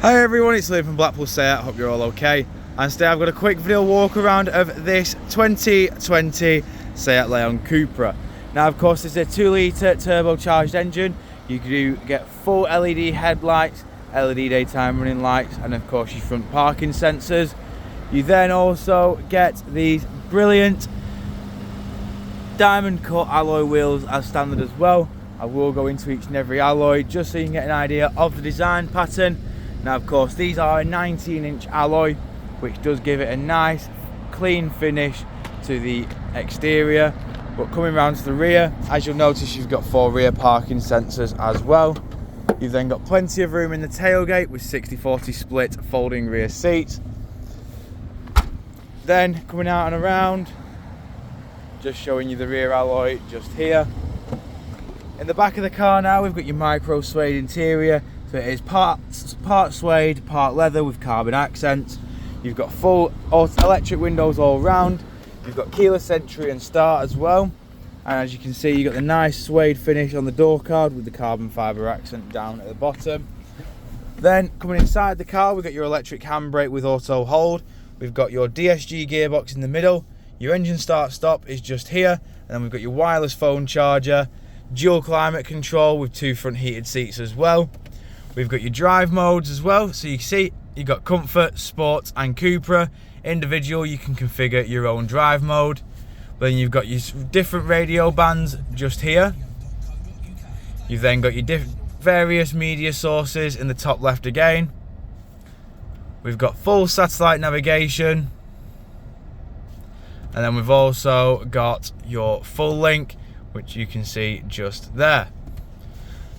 Hi everyone, it's Liam from Blackpool SEAT, hope you're all okay. And today I've got a quick video walk around of this 2020 SEAT Leon Cupra. Now of course it's a 2-litre turbocharged engine. You do get full LED headlights, LED daytime running lights, and of course your front parking sensors. You then also get these brilliant diamond cut alloy wheels as standard as well. I will go into each and every alloy just so you can get an idea of the design pattern. Now of course these are a 19-inch alloy, which does give it a nice clean finish to the exterior. But coming round to the rear, as you'll notice, you've got 4 rear parking sensors as well. You've then got plenty of room in the tailgate with 60/40 split folding rear seats. Then coming out and around, just showing you the rear alloy just here. In the back of the car now, we've got your micro suede interior. So it is part suede, part leather with carbon accents. You've got full electric windows all round. You've got keyless entry and start as well. And as you can see, you've got the nice suede finish on the door card with the carbon fibre accent down at the bottom. Then coming inside the car, we've got your electric handbrake with Autohold. We've got your DSG gearbox in the middle. Your engine start stop is just here. And then we've got your wireless phone charger, dual climate control with 2 front heated seats as well. We've got your drive modes as well, so you can see you've got Comfort, Sport and Cupra. Individual, you can configure your own drive mode. Then you've got your different radio bands just here. You've then got your various media sources in the top left again. We've got full satellite navigation. And then we've also got your full link, which you can see just there.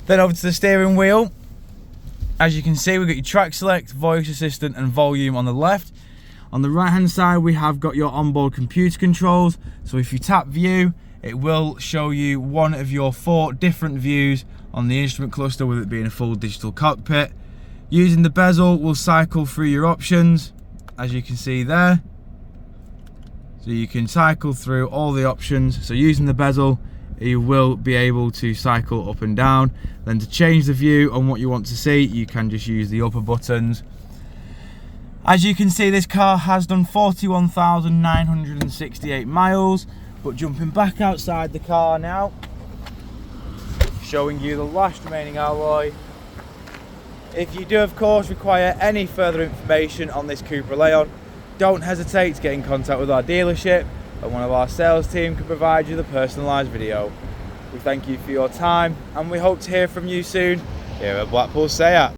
Then over to the steering wheel. As you can see, we've got your track select, voice assistant and volume on the left. On the right hand side, we have got your onboard computer controls. So if you tap view, it will show you one of your 4 different views on the instrument cluster, with it being a full digital cockpit. Using the bezel, we'll cycle through your options, as you can see there. So you can cycle through all the options. So using the bezel, you will be able to cycle up and down. Then to change the view on what you want to see, you can just use the upper buttons. As you can see, this car has done 41,968 miles. But jumping back outside the car now, showing you the last remaining alloy. If you do of course require any further information on this Cupra Leon, don't hesitate to get in contact with our dealership, and one of our sales team can provide you the personalised video. We thank you for your time, and we hope to hear from you soon here at Blackpool SEAT.